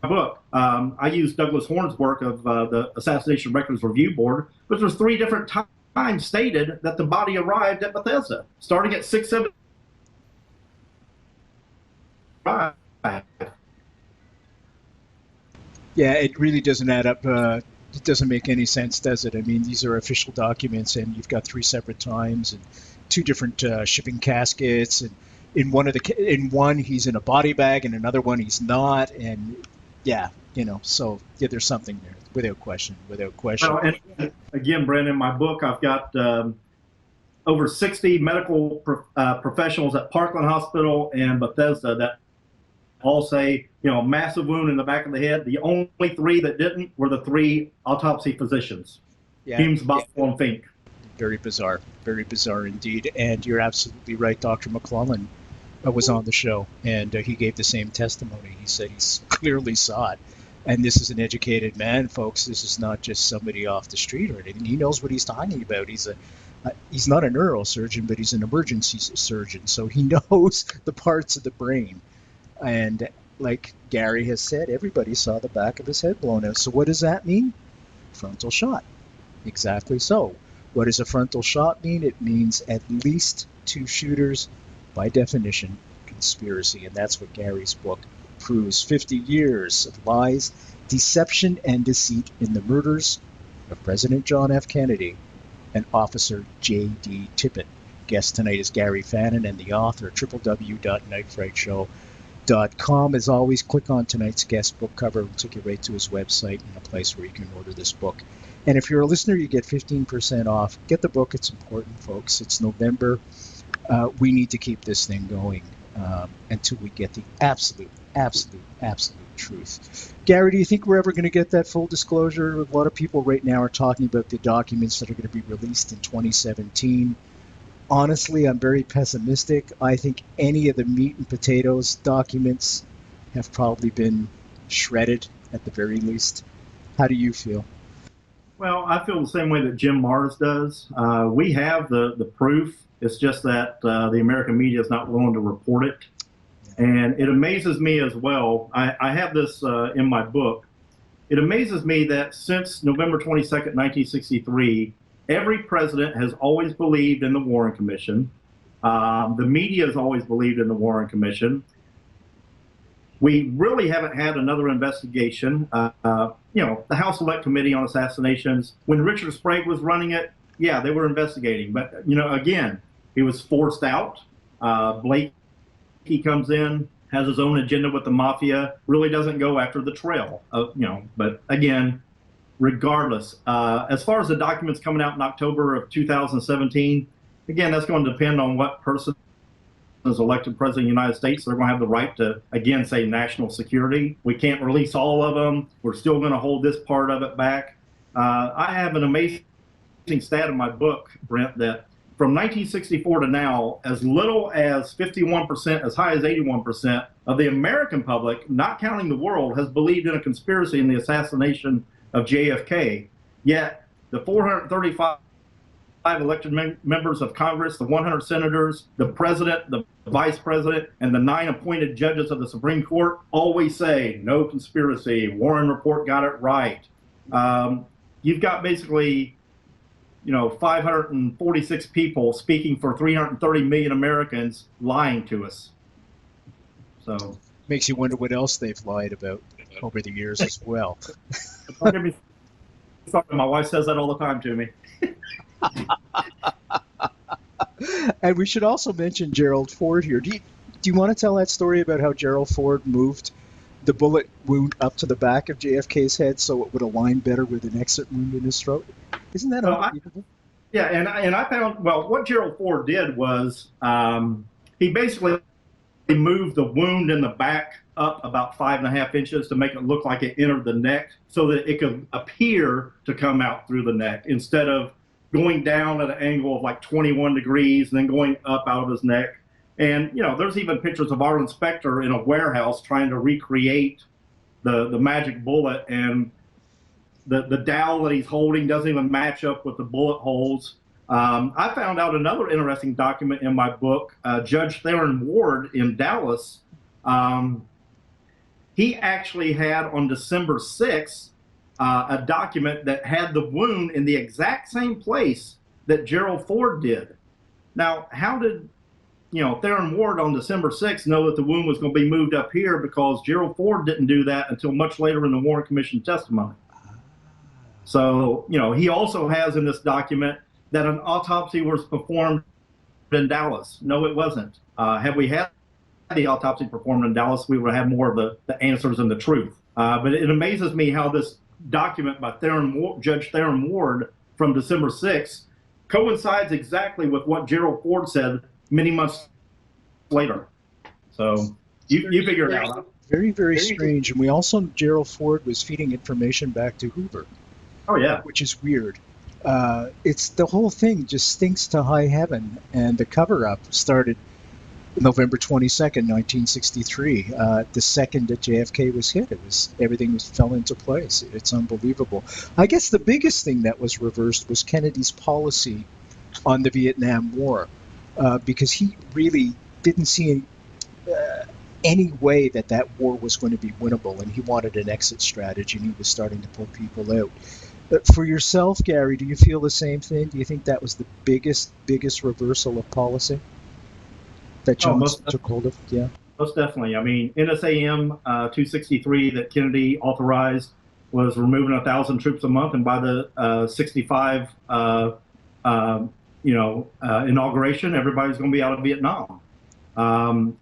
book, I used Douglas Horne's work of the Assassination Records Review Board, but there's 3 different times stated that the body arrived at Bethesda, starting at 6:75. Yeah, it really doesn't add up. It doesn't make any sense, does it? I mean, these are official documents, and you've got 3 separate times and 2 different shipping caskets, and in one he's in a body bag, and another one he's not, and so there's something there, without question. Well, and again, Brent, in my book, I've got over 60 medical professionals at Parkland Hospital and Bethesda that all say, massive wound in the back of the head. The only 3 that didn't were the 3 autopsy physicians. Humes, Boswell, and Fink. Very bizarre indeed. And you're absolutely right. Dr. McClellan was on the show, and he gave the same testimony. He said he clearly saw it. And this is an educated man, folks. This is not just somebody off the street or anything. He knows what he's talking about. He's not a neurosurgeon, but he's an emergency surgeon. So he knows the parts of the brain. And like Gary has said, everybody saw the back of his head blown out. So what does that mean? Frontal shot. Exactly so. What does a frontal shot mean? It means at least 2 shooters, by definition, conspiracy. And that's what Gary's book proves. 50 years of lies, deception, and deceit in the murders of President John F. Kennedy and Officer J.D. Tippet. Guest tonight is Gary Fannin, and the author, www.nightfrightshow.com. As always, click on tonight's guest book cover. It'll take you right to his website and a place where you can order this book. And if you're a listener, you get 15% off. Get the book. It's important, folks. It's November. We need to keep this thing going until we get the absolute truth. Gary, do you think we're ever going to get that full disclosure? A lot of people right now are talking about the documents that are going to be released in 2017. Honestly, I'm very pessimistic. I think any of the meat and potatoes documents have probably been shredded at the very least. How do you feel? Well, I feel the same way that Jim Mars does. We have the proof It's just that the American media is not willing to report it. And it amazes me as well. I have this in my book. It amazes me that since November 22nd, 1963, every president has always believed in the Warren Commission. The media has always believed in the Warren Commission. We really haven't had another investigation. The House Select Committee on Assassinations, when Richard Sprague was running it, yeah, they were investigating. But, again, he was forced out. Blake, he comes in, has his own agenda with the Mafia, really doesn't go after the trail, But, again, regardless, as far as the documents coming out in October of 2017, again, that's going to depend on what person is elected president of the United States. They're going to have the right to, again, say national security. We can't release all of them. We're still going to hold this part of it back. I have an amazing stat in my book, Brent, that from 1964 to now, as little as 51%, as high as 81% of the American public, not counting the world, has believed in a conspiracy in the assassination of JFK. Yet the 435 elected members of Congress, the 100 senators, the president, the vice president, and the 9 appointed judges of the Supreme Court always say, no conspiracy, Warren report got it right. You've got basically 546 people speaking for 330 million Americans lying to us. So makes you wonder what else they've lied about over the years as well. Don't get me started. My wife says that all the time to me. And we should also mention Gerald Ford here. Do you want to tell that story about how Gerald Ford moved the bullet wound up to the back of JFK's head so it would align better with an exit wound in his throat? Isn't that unbelievable? Yeah, and I found, what Gerald Ford did was he basically moved the wound in the back up about 5.5 inches to make it look like it entered the neck so that it could appear to come out through the neck instead of going down at an angle of like 21 degrees and then going up out of his neck. And, there's even pictures of our inspector in a warehouse trying to recreate the magic bullet, and the dowel that he's holding doesn't even match up with the bullet holes. I found out another interesting document in my book. Judge Theron Ward in Dallas, he actually had on December 6th a document that had the wound in the exact same place that Gerald Ford did. Now, how did Theron Ward on December 6th know that the wound was going to be moved up here? Because Gerald Ford didn't do that until much later in the Warren Commission testimony. So, he also has in this document that an autopsy was performed in Dallas. No, it wasn't. Had we had the autopsy performed in Dallas, we would have more of the answers and the truth. But it amazes me how this document by Judge Theron Ward from December 6th coincides exactly with what Gerald Ford said many months later. So you figure it out. Very, very strange. And we also, Gerald Ford was feeding information back to Hoover. Oh, yeah. Which is weird. It's the whole thing just stinks to high heaven. And the cover-up started November 22nd, 1963. The second that JFK was hit, everything fell into place. It's unbelievable. I guess the biggest thing that was reversed was Kennedy's policy on the Vietnam War, because he really didn't see any way that war was going to be winnable, and he wanted an exit strategy, and he was starting to pull people out. For yourself, Gary, do you feel the same thing? Do you think that was the biggest reversal of policy that Johnson took hold of? Yeah. Most definitely. I mean, NSAM 263 that Kennedy authorized was removing 1,000 troops a month, and by the 65 inauguration, everybody's going to be out of Vietnam.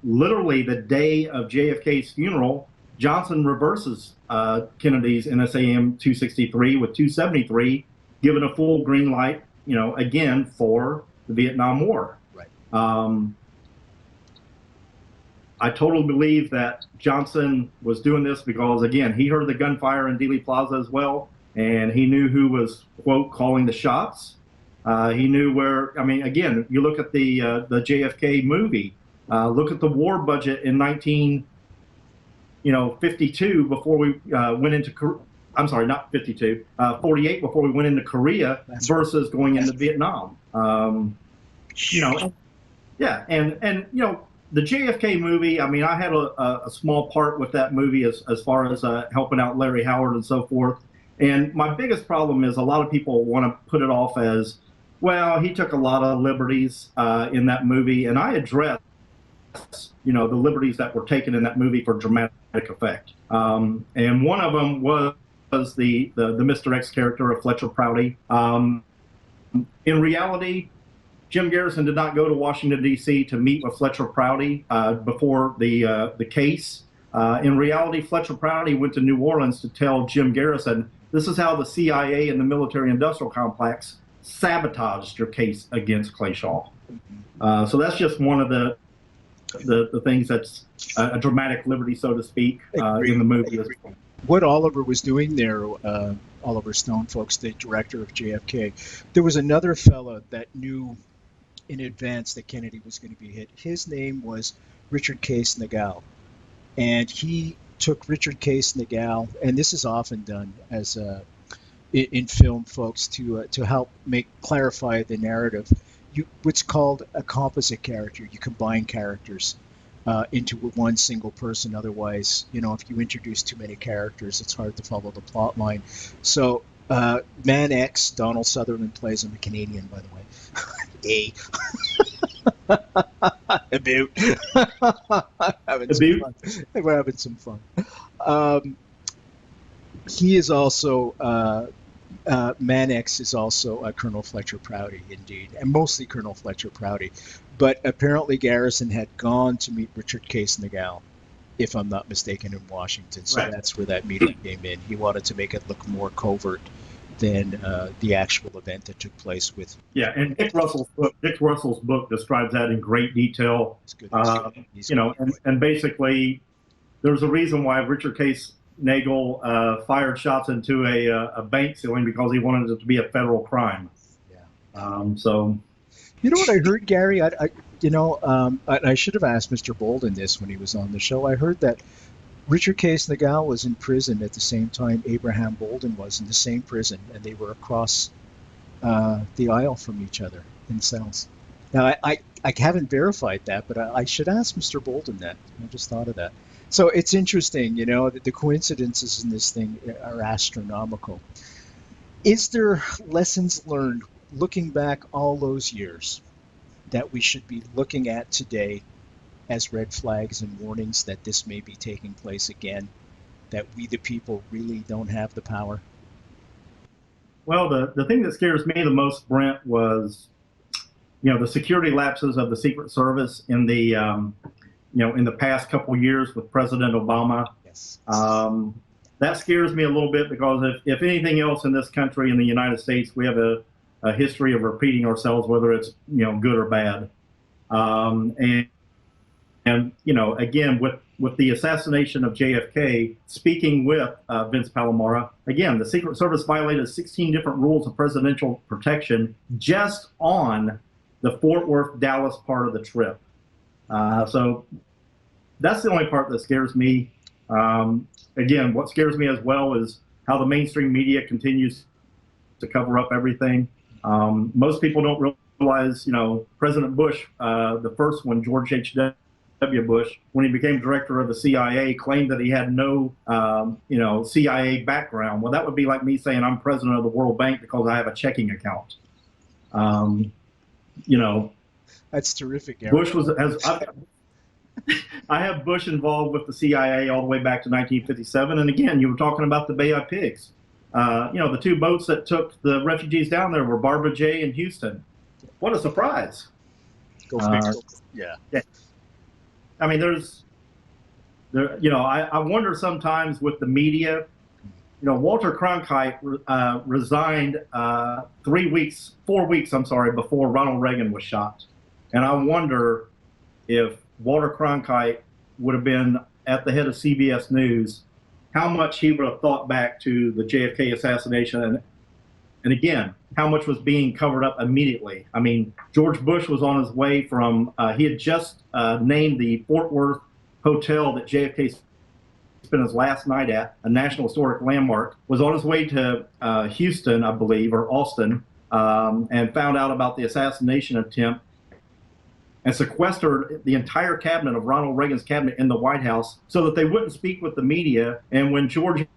Literally the day of JFK's funeral, Johnson reverses Kennedy's NSAM 263 with 273, giving a full green light, again for the Vietnam War. Right. I totally believe that Johnson was doing this because, again, he heard the gunfire in Dealey Plaza as well, and he knew who was, quote, calling the shots. He knew where, again, you look at the JFK movie, look at the war budget in 1952 before we went into, I'm sorry, not 52, 48 before we went into Korea versus going into Vietnam. you know, yeah, and you know, the JFK movie. I mean, I had a small part with that movie as far as helping out Larry Howard and so forth. And my biggest problem is a lot of people want to put it off as, well, he took a lot of liberties in that movie, and I addressed, you know, the liberties that were taken in that movie for dramatic effect. And one of them was the Mr. X character of Fletcher Prouty. In reality, Jim Garrison did not go to Washington, D.C. to meet with Fletcher Prouty before the case. In reality, Fletcher Prouty went to New Orleans to tell Jim Garrison, this is how the CIA and the military-industrial complex sabotaged your case against Clay Shaw. So that's just one of the things that's a dramatic liberty, so to speak, in the movie. What Oliver was doing there, Oliver Stone, folks, the director of JFK, there was another fella that knew in advance that Kennedy was going to be hit. His name was Richard Case Nagel, and he took Richard Case Nagel, and this is often done as in film, folks, to help clarify the narrative. What's called a composite character. You combine characters into one single person. Otherwise, you know, if you introduce too many characters, it's hard to follow the plot line. So, Man X, Donald Sutherland plays him, a Canadian, by the way. We're having some fun. He is also Man X is also Colonel Fletcher Prouty, indeed, and mostly Colonel Fletcher Prouty. But apparently Garrison had gone to meet Richard Case Nagel, if I'm not mistaken, in Washington. So right. That's where that meeting came in. He wanted to make it look more covert than the actual event that took place with. Yeah, and Dick Russell's book describes that in great detail. You know, and basically, there's a reason why Richard Case Nagel fired shots into a bank ceiling, because he wanted it to be a federal crime. Yeah. So. You know what I heard, Gary? I should have asked Mr. Bolden this when he was on the show. I heard that Richard Case Nagel was in prison at the same time Abraham Bolden was in the same prison, and they were across the aisle from each other in cells. Now, I haven't verified that, but I should ask Mr. Bolden that. I just thought of that. So it's interesting, you know, the coincidences in this thing are astronomical. Is there lessons learned looking back all those years that we should be looking at today as red flags and warnings that this may be taking place again, that we the people really don't have the power? Well, the thing that scares me the most, Brent, was, you know, the security lapses of the Secret Service in the in the past couple of years with President Obama. Yes. That scares me a little bit, because if anything else in this country, in the United States, we have a history of repeating ourselves, whether it's, you know, good or bad. And you know, again, with the assassination of JFK, speaking with Vince Palomara, again, the Secret Service violated 16 different rules of presidential protection just on the Fort Worth, Dallas part of the trip. So that's the only part that scares me. Again, what scares me as well is how the mainstream media continues to cover up everything. Most people don't realize, you know, President Bush, the first one, George H.W. Bush, when he became director of the CIA, claimed that he had no, CIA background. Well, that would be like me saying I'm president of the World Bank because I have a checking account. That's terrific, Eric. Bush I have Bush involved with the CIA all the way back to 1957. And again, you were talking about the Bay of Pigs. The two boats that took the refugees down there were Barbara J. and Houston. What a surprise. Go figure. Yeah. I mean, I wonder sometimes with the media, Walter Cronkite resigned 4 weeks, before Ronald Reagan was shot. And I wonder if Walter Cronkite would have been at the head of CBS News, how much he would have thought back to the JFK assassination. And again, how much was being covered up immediately. I mean, George Bush was on his way from, he had just named the Fort Worth hotel that JFK spent his last night at, a National Historic Landmark, was on his way to Houston, I believe, or Austin, and found out about the assassination attempt. and sequestered the entire cabinet of Ronald Reagan's cabinet in the White House so that they wouldn't speak with the media. And when George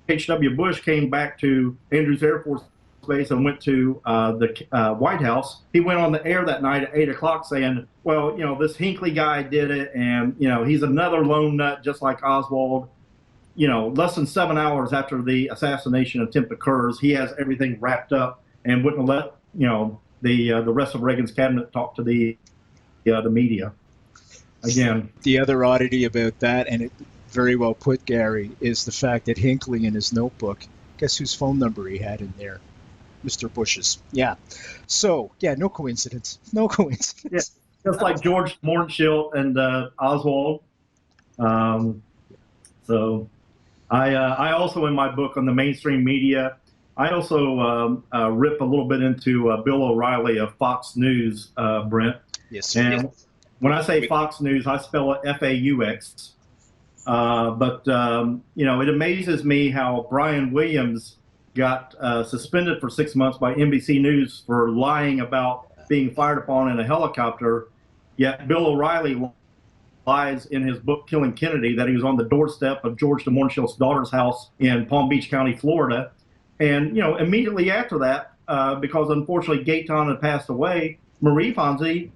H.W. Bush came back to Andrews Air Force Base and went to the White House, he went on the air that night at 8 o'clock saying, well, you know, this Hinckley guy did it, and, you know, he's another lone nut just like Oswald. You know, less than 7 hours after the assassination attempt occurs, he has everything wrapped up and wouldn't let, you know, the rest of Reagan's cabinet talk to the media. Again, the other oddity about that, and it very well put, Gary, is the fact that Hinckley in his notebook, guess whose phone number he had in there? Mr. Bush's. Yeah. So, yeah, no coincidence. No coincidence. Yeah, just like George Mornshield and Oswald. So I also, in my book on the mainstream media, I also rip a little bit into Bill O'Reilly of Fox News, Brent. Yes. And when I say Fox News, I spell it F-A-U-X. But you know, it amazes me how Brian Williams got suspended for 6 months by NBC News for lying about being fired upon in a helicopter, yet Bill O'Reilly lies in his book Killing Kennedy that he was on the doorstep of George de Monteshill's daughter's house in Palm Beach County, Florida. And, you know, immediately after that, because unfortunately Gaetan had passed away, Marie Fonzie,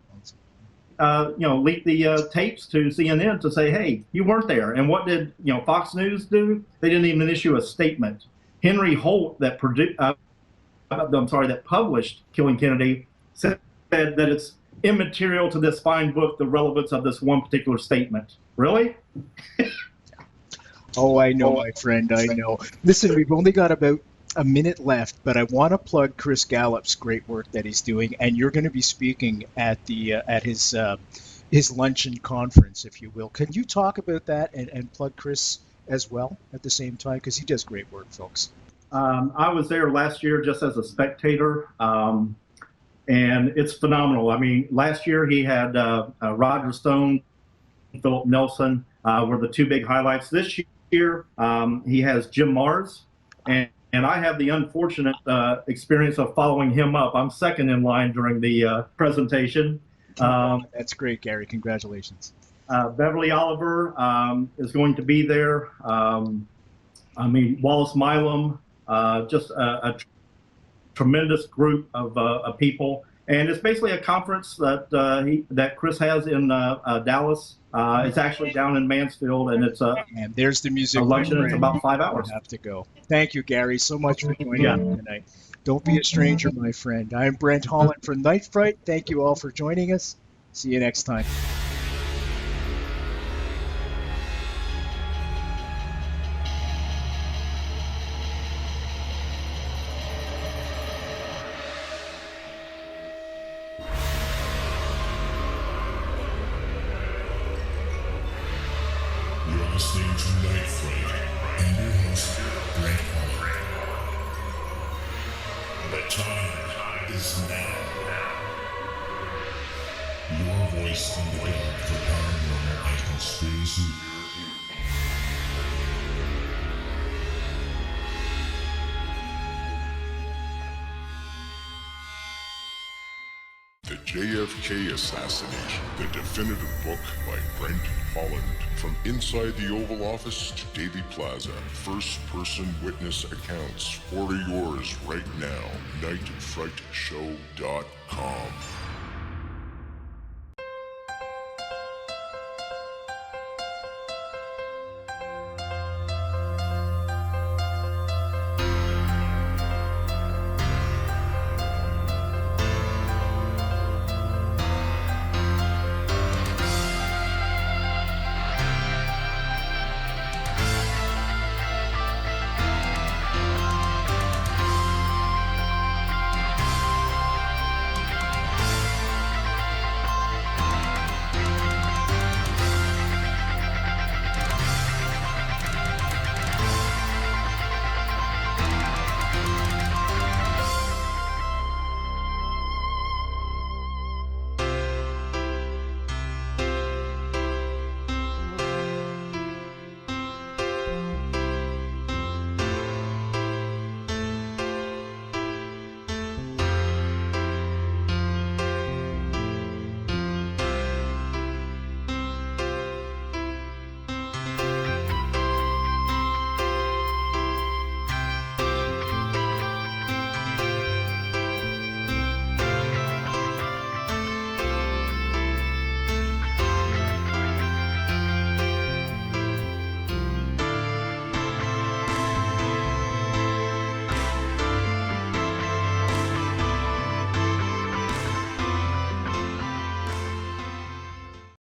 you know, leaked the tapes to CNN to say, hey, you weren't there. And what did, you know, Fox News do? They didn't even issue a statement. Henry Holt, that published Killing Kennedy, said that it's immaterial to this fine book, the relevance of this one particular statement. Really? Oh, I know, my friend, I know. Listen, we've only got about a minute left, but I want to plug Chris Gallup's great work that he's doing, and you're going to be speaking at the at his luncheon conference, if you will. Can you talk about that and plug Chris as well at the same time, because he does great work, folks. I was there last year just as a spectator, and it's phenomenal. I mean, last year he had Roger Stone, Philip Nelson were the two big highlights. This year he has Jim Mars, and I have the unfortunate experience of following him up. I'm second in line during the presentation. That's great, Gary. Congratulations. Beverly Oliver is going to be there. I mean, Wallace Milam, just a tremendous group of people. And it's basically a conference that that Chris has in Dallas. It's actually down in Mansfield, and it's and there's the music. Luncheon. It's about 5 hours. I have to go. Thank you, Gary, so much for joining me tonight. Don't be a stranger, my friend. I'm Brent Holland for Night Fright. Thank you all for joining us. See you next time. You're listening to Night Fright and your host, Brent Holland. The time is now. Your voice in the dark for paranormal and conspiracy. The JFK Assassination, the definitive book by Brent Holland. From inside the Oval Office to Dealey Plaza, first-person witness accounts. Order yours right now, nightfrightshow.com.